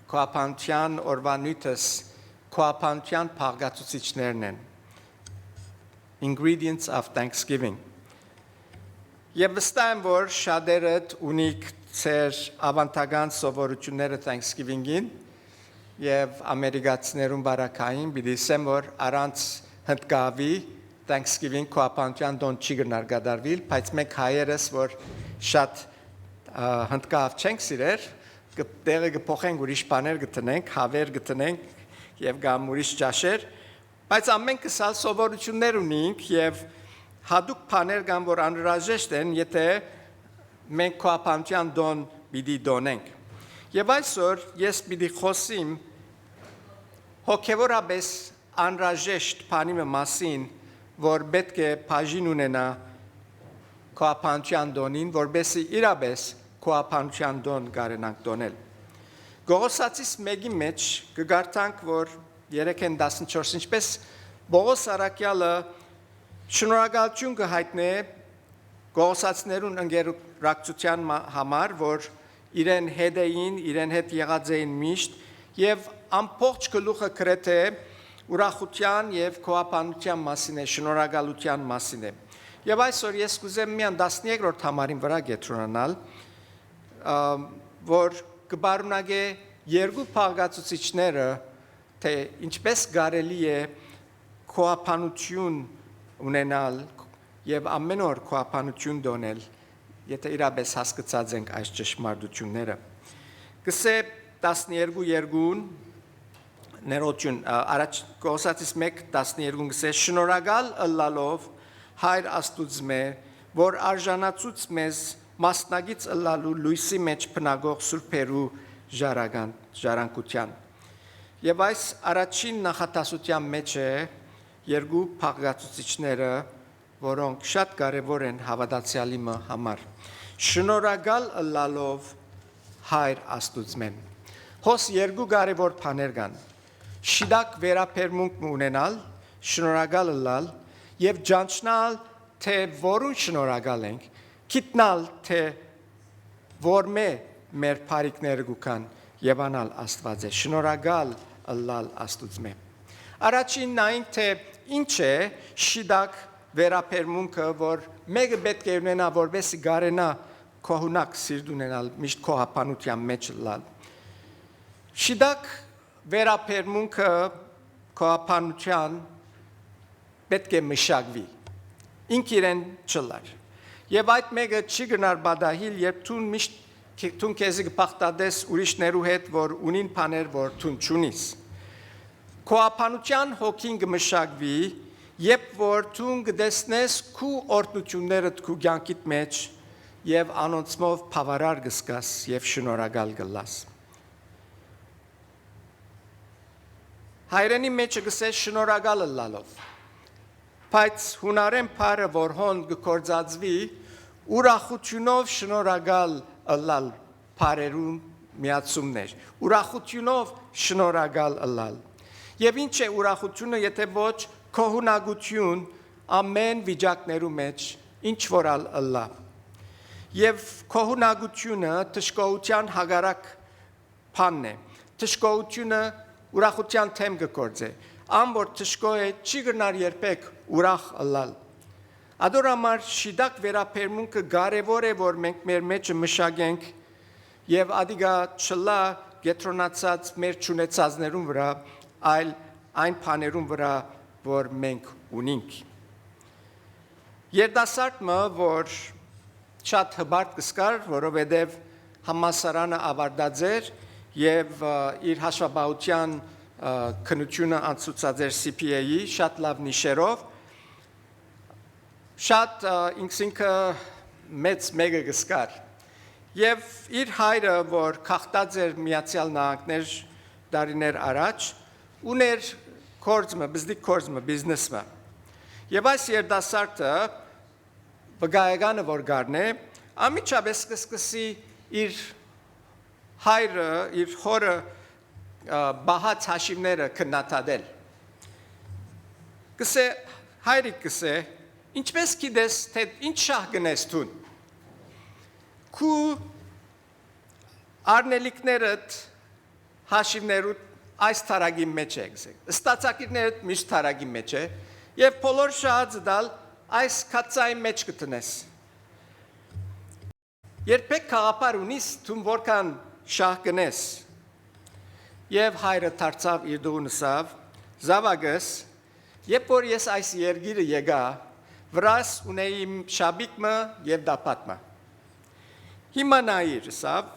Քոապանության օրվանույթս քոապանության փաղկացուցիչներն են Ingredients of Thanksgiving Եվ վստահ եմ, որ շատերդ ունիք ծեր ավանդական սովորությունները Thanksgiving-ին եւ ամերիկացիներուն բարակային պիտի ասեմ, որ առանց հնդկավի Thanksgiving քոապանության դոն չի գնար գդարվիլ, բայց մենք հայերս, որ շատ հնդկավ չենք սիրեր, տեղը կփոխենք ուրիշ բաներ գտնենք, հավեր գտնենք եւ գամ ուրիշ ճաշեր, բայց ամենքս ալ սովորություններ ունենք եւ հadoop բաներ կան, որ անհրաժեշտ են, եթե մենք քոապանության դոն պիտի դոնենք։ Եվ այսօր ես պիտի խոսիմ հոգևորապես անհրաժեշտ բանի մասին, որ պետք է բաժին ունենա քոապանության դոնին, որբեսի իրապես քոապանության դոն կարենանք դոնել։ Գողոսացիս մեկի մեջ կգարտանք, որ 3:14 ինչպես Բողոս Արաքյալը շնորհակալություն կհայտնի գողոսացիներուն ընկերակցության համար, որ իրեն հետ էին, իրեն հետ եղած էին միշտ եւ ամբողջ գլուխը գրեթե ուրախության եւ քոապանության մասին է, շնորհակալության մասին է։ Եվ այսօր ես կուզեմ միան 13-րդ համարին վրա գետրոնանալ, որ կբարունագե երկու փաղկացուցիչները, թե ինչպես կարելի է քոապանություն ունենալ եւ ամեն օր քոապանություն դոնել, եթե իրապես հասկացած ենք այս ճշմարտությունները։ Գսե 12:2 ներոջուն առաջ Կողոսացիս 1:12 գսե շնորհակալ ըլլալով Հայր Աստուծմե, որ արժանացուց մեզ մասնագից ըլլալու լույսի մեջ բնագող սուրբերու ժառանգության։ Եվ այս առաջին նախատասության մեջ է երկու փաղկացուցիչները, որոնք շատ կարևոր են հավատացյալի համար։ Շնորհակալ ըլլալով Հայր Աստուծմեն։ Հոս երկու կարևոր բաներ կան։ Շիդակ վերապերմունք ունենալ, շնորհակալ ըլլալ եւ ճանչնալ, թե որուն շնորհակալ ենք, գիտնալ, թե որ մեր բարիքները կան եւ անալ Աստված է։ Շնորհակալ ըլլալ Աստուծմե։ Առաջինն այն, թե ինչ է շիդակ վերապերմունքը, որ մեկը պետք է ունենա, որովհետեւ գարենա քոհունակ սիրտ ունենալ, միշտ քոհապանության մեջ լալ։ Շիդակ վերապերմունքը քոհապանության պետք է մշակվի։ Ինք իրեն չլար։ Եվ այդ մեկը չի գնար բադահիլ, երբ թուն միշտ թուն քեզի կփախտադես ուրիշներու հետ, որ ունին բաներ, որ թուն չունիս։ Քոհապանության հոգին կմշակվի, երբ որ թուն կդեսնես քու օրհնությունները քու կյանքիդ մեջ եւ անոնցմով բավարար կսկաս եւ շնորհակալ կլաս։ Հայրենի մեջ կսես շնորհակալ ըլլալով։ Բայց հունարեն բառը, որ հոն կկործածվի, ուրախությունով շնորհակալ ըլլալ բառերուն միացումներ։ Ուրախությունով շնորհակալ ըլլալ։ Եվ ինչ է ուրախությունը, եթե ոչ քոհունակություն ամեն վիճակներու մեջ ինչ որալ ըլլա։ Եվ քոհունակությունը թշկողության հագարակ բանն է։ Թշկողությունը ուրախության թեմ կգործե։ Ամբողջ թշկոյը չի գնար երբեք ուրախ ըլլալ։ Ադորամար շիդակ վերապերմունքը կարևոր է, որ մենք մեր մեջը մշակենք եւ ադիգա չլա գետրոնացած մեր ճունեցածներուն վրա, այլ այն բաներուն վրա, որ մենք ունենք։ Երդասարտը, որ շատ հբարտ կսկար, որովհետև համասարանը ավարտած էր եւ իր հաշվապահության քննությունը անցուցած էր CPA-ի շատ լավ նիշերով, շատ ինքսինքը մեծ մեկը կսկար։ Եվ իր հայրը, որ քաղտած էր Միացյալ Նահանգներ դարիներ առաջ, ուներ կորձմը, բզդիկ կորձմը, բիզնեսը։ Եվ այս երդասարտը վգայականը որ գարն է, ամիջապես կսկսի իր հայրը, իր հորը բահած հաշիվները քննադատել։ Կսե, հայրիկ կսե, ինչպես գիտես, թե ինչ շահ գնես տուն։ Քու արնելիքներդ հաշիվներու այս թարագի մեջ է գսեք։ Ստացակիրները միշտ թարագի մեջ է եւ բոլոր շահածը դալ այս կացայի մեջ կտնես։ Երբեք խաղապար ունիս թում որքան շահ կնես։ Եվ հայրը դարձավ իր դունսավ, զավագս, երբ որ ես այս երգիրը եկա, վրաս ունեի իմ շաբիկը եւ դապատը։ Հիմա նայիր, սավ,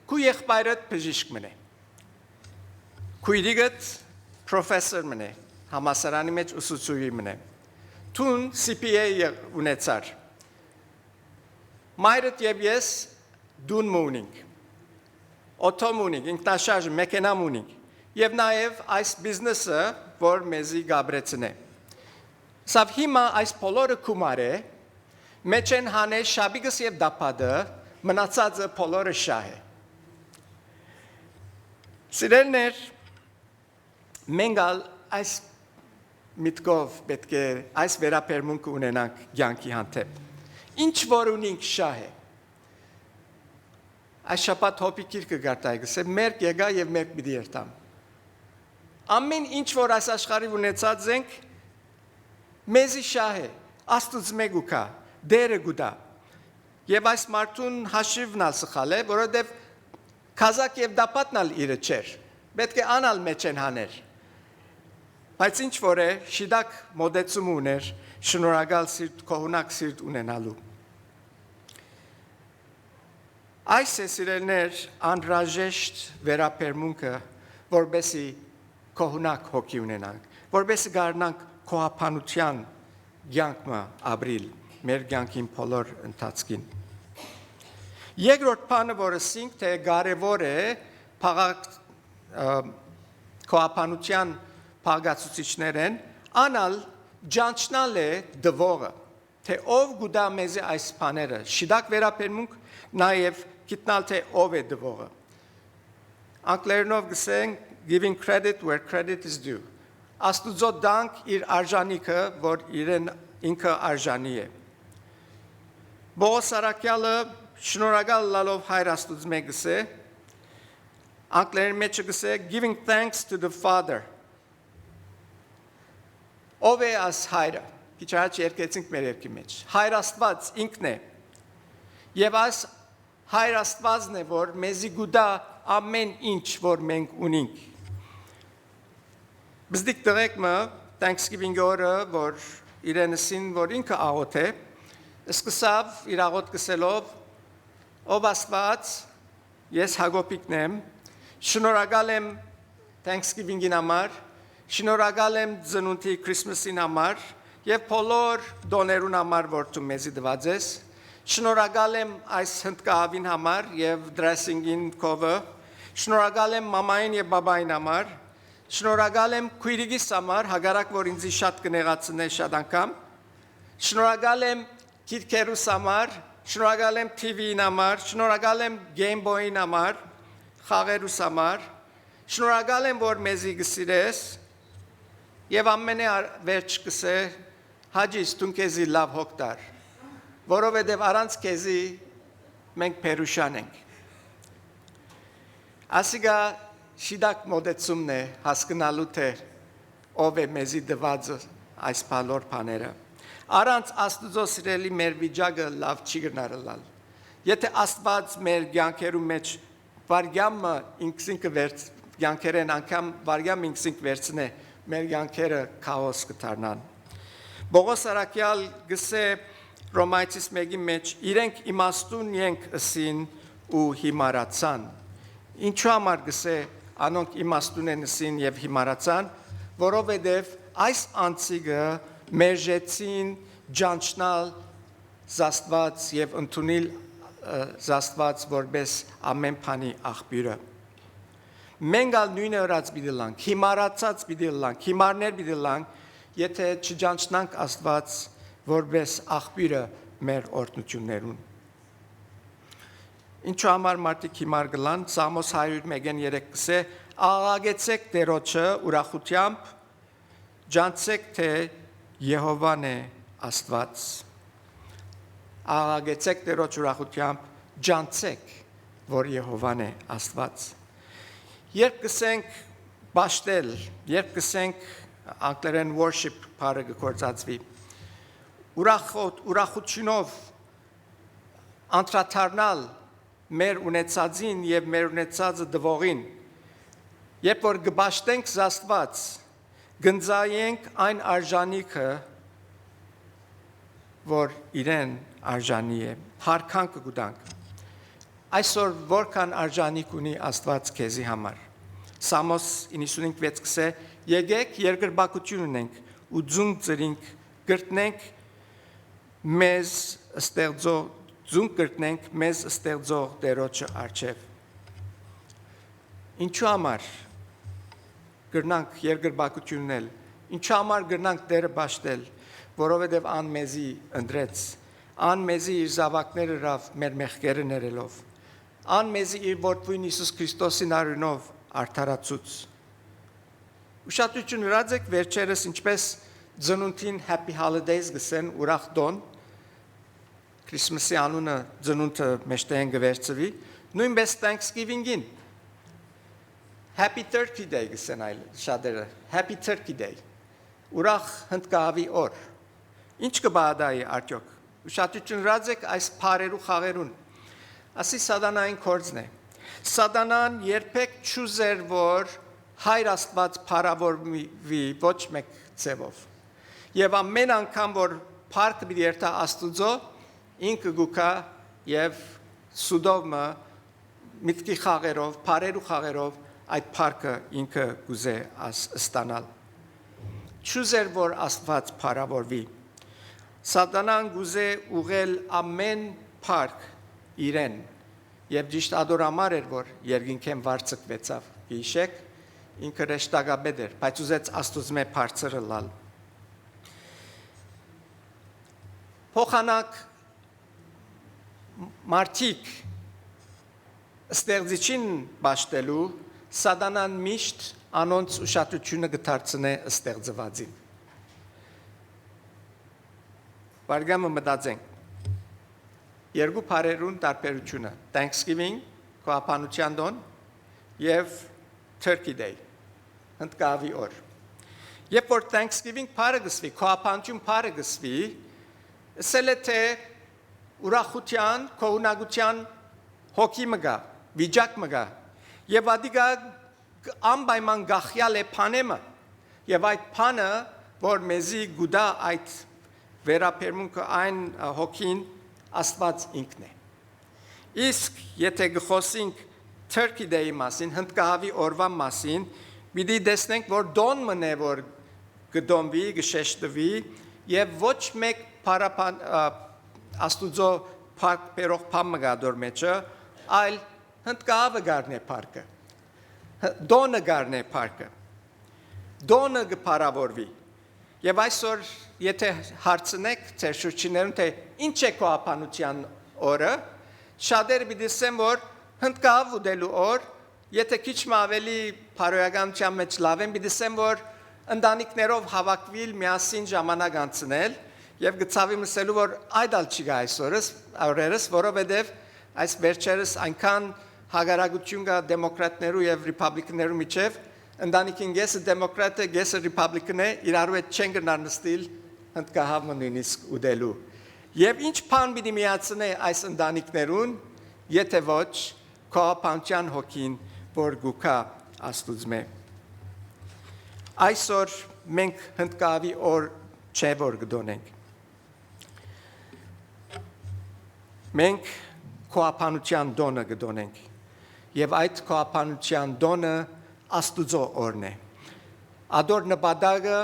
քու եղբայրդ բժիշկ մնե։ Քույրիկդ պրոֆեսոր մնե, համասարանի մեջ ուսուցչուհի մնե։ Տուն CPA ունեցար։ Մայրդ եւ ես դուն մունինք։ Օտո մունինք, ինքնաշարժ մեքենա մունինք։ Եվ նաեւ այս բիզնեսը, որ մեզի գաբրեցն է։ Սավ հիմա այս բոլորը կումար է, մեջ են հանե շաբիկս եւ դապադը, մնացածը բոլորը շահ է։ Սիրելներ, մենք այս միտքով պետք է այս վերապերմունքը ունենանք կյանքի հանդեպ։ Ինչ որ ունենք շահ է։ Այս շաբաթ հոպի գիրքը գարտայի գսե մեր եկա եւ մեր պիտի երթամ։ Ամեն ինչ որ այս աշխարհի ունեցած ենք մեզի շահ է, Աստուծո մեկ ու կա, դերը գուտա։ Եվ այս մարդուն հաշիվն ալ սխալ է, որովհետեւ քազակ եւ դապատնալ իրը չէր։ Պետք է անալ մեջ են հաներ։ Բայց ինչ որ է, շիդակ մոդեցում ուներ, շնորհակալ սիրտ, կողունակ սիրտ ունենալու։ Այս է սիրելներ անհրաժեշտ վերապերմունքը, որբեսի կողունակ հոգի ունենանք, որբեսի գարնանք քոհապանության կյանքը ապրիլ, մեր կյանքին բոլոր ընթացքին։ Երկրորդ բանը, որը ասինք, թե կարևոր է քոհապանության փաղացուցիչներեն, անալ ջանչնալ է դվողը, թե ով գուտա մեզի այս բաները, շիդակ վերապերմունք, նաև գիտնալ թե ով է դվողը։ Անգլերենով գսենք giving credit where credit is due։ Աստուծո դանք իր արժանիքը, որ իրեն ինքը արժանի է։ Բողոս Արաքյալը շնորհակալ լալով հայր Աստուծո մեկ գսե, անգլերեն մեջ գսե giving thanks to the Father։ Ով է աս հայրը։ Քիչ առաջ երկեցինք մեր երկի մեջ։ Հայր Աստված ինքն է։ Եվ այս հայր Աստվածն է, որ մեզի գուտա ամեն ինչ, որ մենք ունենք։ Բզդիկ դրեկմը Thanksgiving օրը, որ իրենսին, որ ինքը աղոտ է, սկսավ իր աղոտ գսելով, ով Աստված, ես Հակոբիկն եմ, շնորհակալ եմ Thanksgiving-ին համար, շնորհակալ եմ ծնունդի Քրիսմասին համար եւ բոլոր դոներուն համար, որ դու մեզի տված ես, շնորհակալ եմ այս հնդկահավին համար եւ դրեսինգին կովը, շնորհակալ եմ մամային եւ բաբային համար, շնորհակալ եմ քույրիկիս համար, հագարակ որ ինձ շատ կնեղացնե շատ անգամ, շնորհակալ եմ քիրքերուս համար, շնորհակալ եմ TV-ին համար, շնորհակալ եմ Game Boy-ին համար, խաղերուս համար, շնորհակալ եմ որ մեզի գսիրես եւ ամենավերջ կսե հաջիս դու քեզի լավ հոգտար, որովհետեւ առանց քեզի մենք փերուշան ենք։ Ասիգա շիդակ մոդեցումն է հասկանալու թե ով է մեզի դված այս բոլոր բաները։ Առանց Աստուծո սիրելի մեր վիճակը լավ չի գնալալ։ Եթե Աստված մեր կյանքերու մեջ վարյամը ինքսինքը կյանքերեն անգամ վարյամ ինքսինք վերցնե, մեր կյանքերը քաոս կդառնան։ Բողոս Արաքյալ գսե Ռոմայցիս 1-ի մեջ իրենք իմաստուն ենք ըսին ու հիմարացան։ Ինչու համար գսե անոնք իմաստուն են ըսին եւ հիմարացան, որովհետեւ այս անցիգը մերժեցին ջանչնալ զաստված եւ ընդունել զաստված որպես ամեն բանի աղբյուրը։ Մենք ալ նույնը ըրած պիտի լանք, հիմարացած պիտի լանք, հիմարներ պիտի լանք, եթե չջանչնանք Աստված որպես աղբյուրը մեր օրհնություններուն։ Ինչու համար մարդիկ հիմար գլան, Սամոս 101:3 կսե, աղաղեցեք Տերոջը ուրախությամբ, ջանցեք թե Եհովան է Աստված։ Աղաղեցեք Տերոջ ուրախությամբ, ջանցեք, որ Եհովան է Աստված։ երբ կսենք բաշտել, երբ կսենք անգլերեն worship բառը գործածվի, ուրախությունով անդրադառնալ մեր ունեցածին եւ մեր ունեցածը դվողին, երբ որ կբաշտենք Աստված, գնձայենք այն արժանիքը, որ իրեն արժանի է, հարկանք կգուտանք։ Այսօր որքան արժանիք ունի Աստված քեզի համար։ Սամոս 95:6 կսե, եկեք երկրպագություն ունենք ու ձուն ծրինք կրտնենք մեզ ստեղծող Տերոջը առջև։ Ինչու համար կրնանք երկրպագություն ունել, ինչու համար կրնանք Տերը բաշտել, որովհետև ան մեզի ընտրեց, ան մեզի իր զավակները ռավ մեր մեղքերը ներելով, ան մեզի իր որդին Հիսուս Քրիստոսին արյունով արդարացուց։ Ուշադրություն հրացեք վերջերս ինչպես ծնունդին Happy Holidays գսեն ուրախ տոն, Քրիսմասի անունը ծնունդը մեջտեղեն գվերցվի, նույնպես Thanksgiving-ին Happy Turkey Day գսեն այլ շատերը, Happy Turkey Day, ուրախ հնդկահավի օր։ Ինչ կբադայի արդյոք, ուշադրություն հրացեք այս պարերու խաղերուն, ասի սատանային կործն է, սատանան երբեք չուզեր, որ հայր Աստված պարավորվի ոչ մեկ ձևով, և ամեն անգամ, որ պարքը բիդի երթա Աստուծո, ինքը գուկա և սուդովը միտքի խաղերով, պարերու խաղերով, այդ պարքը ինքը գուզե ստանալ։ Չուզեր, որ Աստված պարավորվի, սատանան գուզե ուղել ամեն պարք իրեն, և ճիշտ ադորամար էր, որ երկինքեն վարձկվեցավ, գիշեք, ինքը ռեշտագաբեդ էր, բայց ուզեց Աստուծմե բարձրը լալ։ Փոխանակ մարդիկ ստեղծիչին բաշտելու, սատանան միշտ անոնց ուշադրությունը կդարձնե ստեղծվածին։ Բարգամը մտածենք, երկու պարերուն տարբերությունը, Thanksgiving, Քոհապանության տոն և Turkey Day, հնդկահավի օր։ Երբ որ Thanksgiving պարը գսվի, Քոհապանություն պարը գսվի, ասել է թե ուրախության, քողունակության հոգի մգա, վիճակ մգա, և ադիգա անպայման գախյալ է փանեմը, և այդ փանը, որ մեզի գուդա այդ վերապերմունքը այն հոգին Աստված ինքն է։ Իսկ եթե գխոսենք Turkey Day-ի մասին, հնդկահավի օրվա մասին, պիտի տեսնենք, որ դոն մնե, որ գդոմվի, գշեշտվի, և ոչ մեկ Աստուծո պարկ պերող պամը գադոր մեջը, այլ հնդկահավը գարն է պարկը, դոնը գարն է պարկը, դոնը գպարավորվի, և այսօր եթե հարցնեք ձեր շուրջիներուն, թե ինչ է Քոհապանության օրը, շատերը պիտեսեն, որ հնդկահավ ուտելու օր, եթե քիչ ավելի փարոյականության մեջ լավ են, պիտեսեն, որ ընտանիքներով հավաքվիլ միասին ժամանակ անցնել, և գծավի մսելու, որ այդալ չի գա այսօրս, որովհետև այս վերջերս այնքան հագարագություն կա դեմոկրատներու և ռիպաբլիկներու միջև, ընտանիքին գեսը դեմոկրատը, գեսը ռիպաբլիկն է, իրարու հետ չեն գնար նստիլ հնդկահավը նույնիսկ ուտելու։ Եվ ինչ բան պիտի միացնե այս ընտանիքներուն, եթե ոչ Քոհապանության հոգին, որ գուքա Աստուծմե։ Այսօր մենք հնդկահավի օր չէ որ գդոնենք։ Մենք Քոհապանության դոնը գդոնենք, և այդ Քոհապանության դոնը Աստուծո օրն է։ Ադոր նպատակը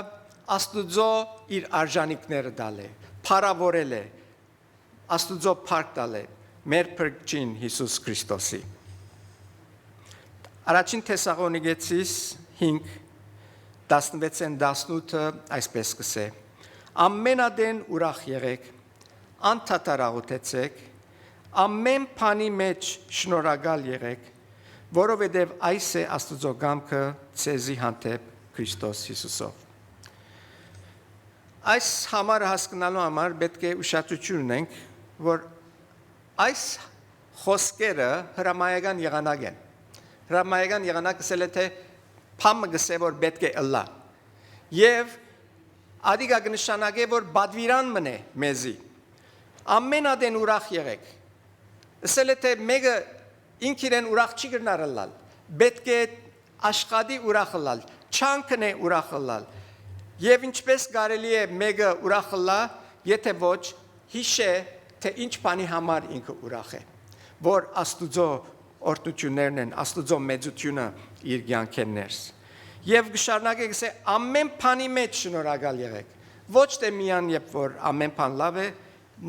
Աստուծո իր արժանիքները տալ է, փառավորել է, Աստուծո փառք տալ է մեր Փրկչին Հիսուս Քրիստոսի։ Առաջին Թեսաղոնիկեցիս 5:16-18 այսպես կսե. Ամենադեն ուրախ եղեք, անդադար աղոթեցեք, ամեն բանի մեջ շնորհակալ եղեք, որովհետև այս է Աստուծո կամքը ձեզի հանդեպ Քրիստոս Հիսուսով։ Այս համարը հասկանալու համար պետք է ուշադրություն ունենք, որ այս խոսքերը հրամայական եղանակ են։ հրամայական եղանակ ասել է թե փամը գսե որ պետք է ըլլա եւ ադիգա կնշանակե որ բադվիրան մնե մեզի ամեն ադեն ուրախ եղեք ասել է թե մեկը ինքիրեն ուրախ չի գնար ըլլալ պետք է աշխատի ուրախ ըլլալ չանքն է ուրախ ըլլալ եւ ինչպես կարելի է մեկը ուրախ ըլլա եթե ոչ հիշե թե ինչ բանի համար ինքը ուրախ է որ աստուծո օրհնություններն են աստուծո մեծությունը իր կյանքեն ներս եւ գշարունակեք ասե ամեն բանի մեջ շնորհակալ եղեք ոչ թե միան երբ որ ամեն բան լավ է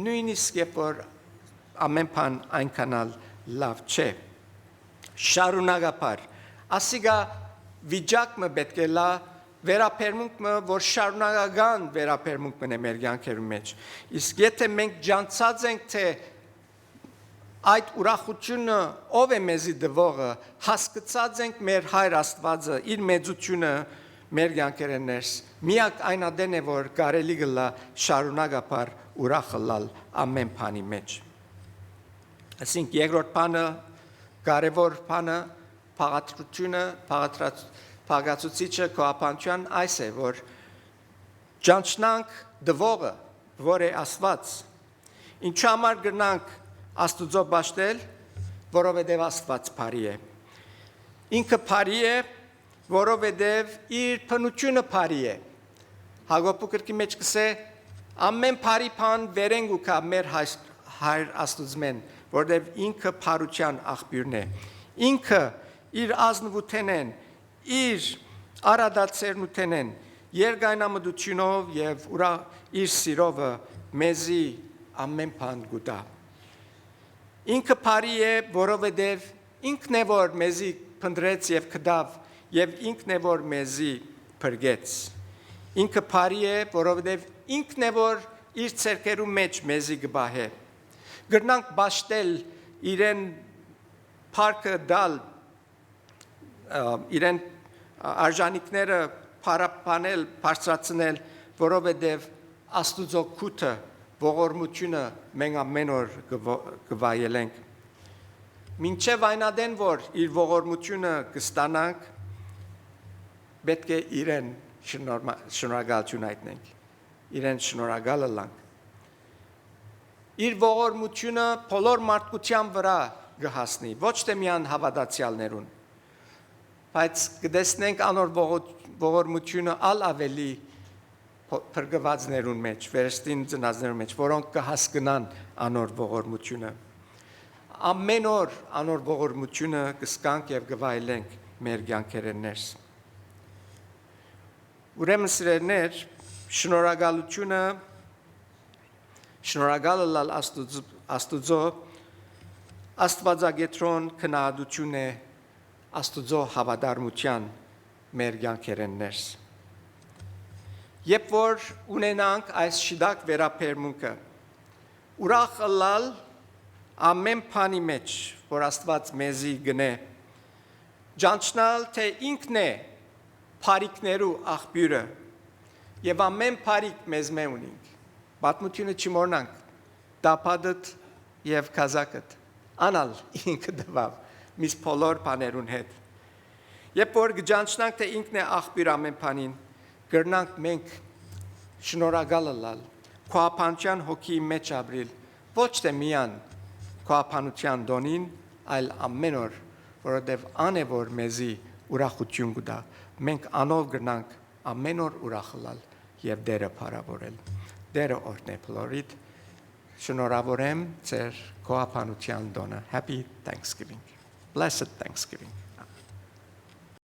նույնիսկ երբ որ ամեն բան այնքանալ լավ չէ շարունակապար ասիգա վիճակը պետք է լա վերապերմունքը որ շարունակական վերապերմունքն է մեր կյանքերի մեջ իսկ եթե մենք ջանցած ենք թե այդ ուրախությունը ով է մեզի դվողը հասկացած ենք մեր հայր Աստվածը իր մեծությունը մեր կյանքերի ներս միակ այն ադեն է որ կարելի գլա շարունակապար ուրախ լալ ամեն բանի մեջ ասենք երկրորդ բանը կարևոր բանը փաղաթրությունը փաղացուցիչը կոապանչյան այս է որ ճանչնանք դվողը որ է Աստված ինչու համար գնանք Աստուծո բաշտել որովհետև Աստված բարի է ինքը բարի է որովհետև իր փնությունը բարի է Հակոբու գրքի մեջ կսե ամեն բարի բան վերենք ու կա մեր հայր Աստուծմեն որովհետև ինքը բարության աղբյուրն է ինքը իր ազնվութենեն իր արադացերնութենեն երգայնամդությունով եւ իր սիրովը մեզի ամեն բան գուտա ինքը բարի է որովհետև ինքն է որ մեզի փնտրեց եւ կդավ եւ ինքն է որ մեզի փրկեց ինքը բարի է որովհետև ինքն է որ իր ցերկերու մեջ մեզի գբահե գրնանք բաշտել իրեն парքը դալ իրեն արժանինքները փարապանել, բարձրացնել, որովհետև Աստուծո քութը ողորմությունը մենք ամեն օր կվայելենք։ Մինչև այնադեն որ իր ողորմությունը կստանանք, պետք է իրեն շնորհակալություն հայտնենք, իրեն շնորհակալ լինենք։ Իր ողորմությունը բոլոր մարդկության վրա կհասնի, ոչ թե միայն հավատացյալներուն, բայց կտեսնենք անոր ողորմությունը ալ ավելի փրկվածներուն մեջ, վերստին ծնածներուն մեջ, որոնք կհասկնան անոր ողորմությունը։ Ամեն օր անոր ողորմությունը կսկանք եւ կվայելենք մեր կյանքերեն ներս։ Ուրեմն սիրելիներ, շնորհակալ լալ Աստուծո Աստվածագետրոն քնահատություն է Աստուծո հավատարմության մեր կյանքերեն ներս։ Երբ որ ունենանք այս շիդակ վերապերմունքը, ուրախ լալ ամեն բանի մեջ, որ Աստված մեզի գնե, ջանչնալ թե ինքն է փարիկներու աղբյուրը եւ ամեն փարիկ մեզ մե ունենք։ Պատմությունը չմոռնանք, դապադդ եւ կազակդ, անալ ինքը դվավ, միս բոլոր բաներուն հետ։ Երբ որ կջանչնանք թե ինքն է աղբյուր ամեն բանին, կրնանք մենք շնորհակալ լալ, քոապանության հոգի մեջ ապրիլ, ոչ թե միան քոապանության դոնին, այլ ամեն օր, որովհետև ան է որ մեզի ուրախություն կտա, մենք անով կրնանք ամեն օր ուրախ լալ եւ դերը փառավորել։ Դերը օրհնե բոլորիդ, շնորհավորեմ ձեր քոապանության դոնը։ Happy Thanksgiving. Blessed Thanksgiving.